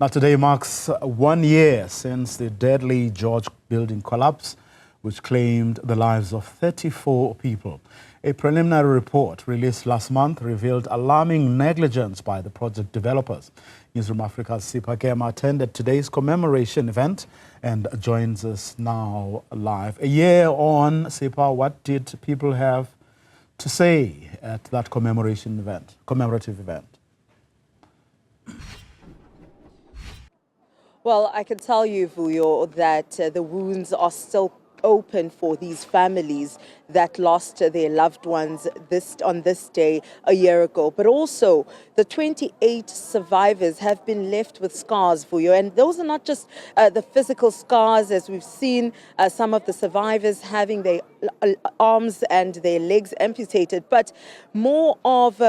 Now, today marks 1 year since the deadly George building collapse, which claimed the lives of 34 people. A preliminary report released last month revealed alarming negligence by the project developers. Newzroom Afrika's Sipha Kema attended today's commemoration event and joins us now live. A year on, Sipha, what did people have to say at that commemorative event? Well, I can tell you, Vuyo, that the wounds are still open for these families that lost their loved ones on this day a year ago. But also, the 28 survivors have been left with scars, Vuyo. And those are not just the physical scars, as we've seen some of the survivors having their arms and their legs amputated, but more of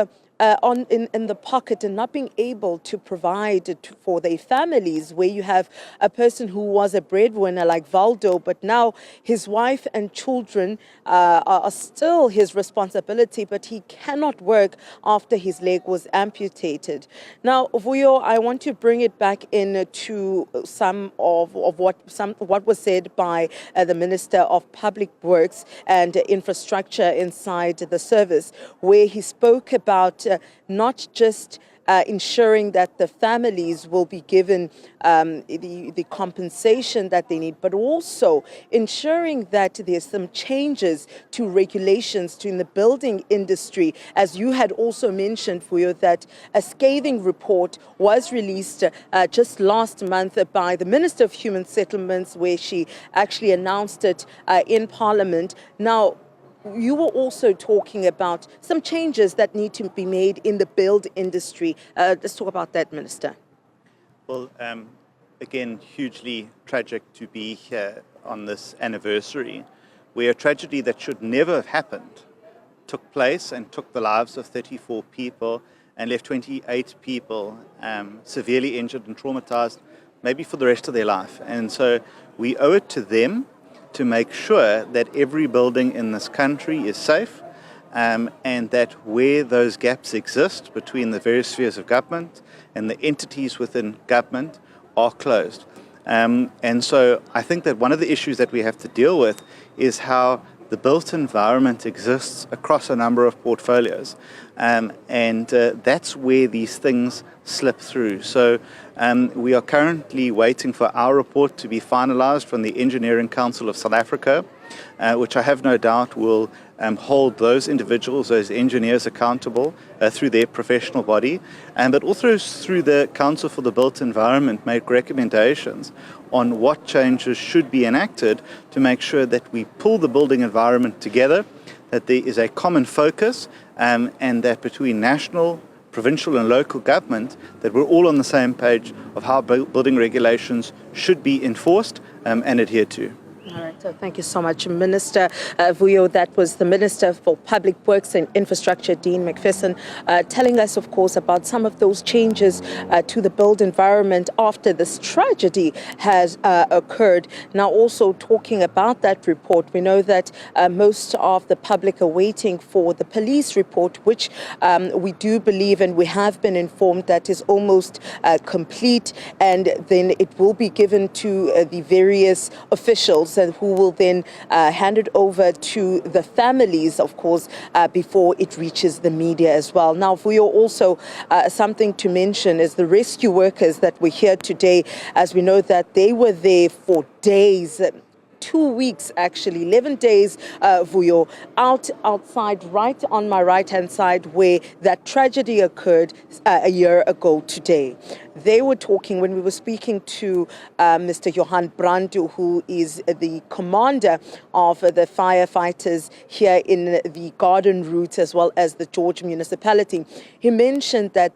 in the pocket and not being able to provide for their families, where you have a person who was a breadwinner like Valdo, but now his wife and children are still his responsibility, but he cannot work after his leg was amputated. Now, Vuyo, I want to bring it back into some of what was said by the Minister of Public Works and Infrastructure inside the service, where he spoke about not just ensuring that the families will be given the compensation that they need, but also ensuring that there's some changes to regulations in the building industry. As you had also mentioned, Vuyo, that a scathing report was released just last month by the Minister of Human Settlements, where she actually announced it in Parliament. Now, you were also talking about some changes that need to be made in the build industry. Let's talk about that, Minister. Well, again, hugely tragic to be here on this anniversary, where a tragedy that should never have happened took place and took the lives of 34 people and left 28 people severely injured and traumatized, maybe for the rest of their life. And so we owe it to them to make sure that every building in this country is safe, and that where those gaps exist between the various spheres of government and the entities within government are closed. And so I think that one of the issues that we have to deal with is how the built environment exists across a number of portfolios. And that's where these things slip through. So we are currently waiting for our report to be finalized from the Engineering Council of South Africa, which I have no doubt will hold those individuals, those engineers accountable through their professional body, but also through the Council for the Built Environment make recommendations on what changes should be enacted to make sure that we pull the building environment together, that there is a common focus, and that between national, provincial and local government, that we're all on the same page of how building regulations should be enforced and adhered to. All right, so thank you so much, Minister Vuyo. That was the Minister for Public Works and Infrastructure, Dean Macpherson, telling us, of course, about some of those changes to the built environment after this tragedy has occurred. Now, also talking about that report, we know that most of the public are waiting for the police report, which we do believe and we have been informed that is almost complete, and then it will be given to the various officials who will then hand it over to the families, of course, before it reaches the media as well. Now, Vuyo, also something to mention is the rescue workers that were here today, as we know that they were there for days, 2 weeks actually, 11 days, Vuyo, outside right on my right-hand side where that tragedy occurred a year ago today. They were talking, when we were speaking to Mr. Johan Brandu, who is the commander of the firefighters here in the Garden Route as well as the George municipality. He mentioned that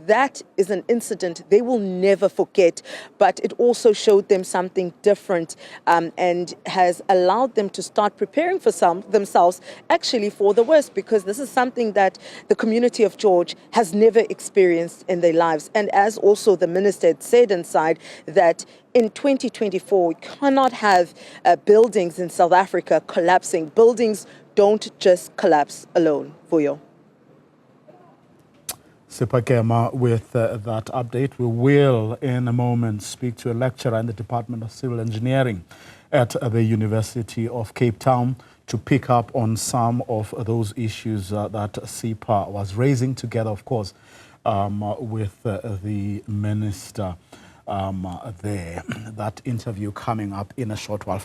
that is an incident they will never forget, but it also showed them something different and has allowed them to start preparing for themselves actually for the worst, because this is something that the community of George has never experienced in their lives. And as also the minister had said inside, that in 2024, we cannot have buildings in South Africa collapsing. Buildings don't just collapse alone. Vuyo. Sipha Kema with that update. We will, in a moment, speak to a lecturer in the Department of Civil Engineering at the University of Cape Town to pick up on some of those issues that Sipha was raising together, of course, with the minister there. That interview coming up in a short while.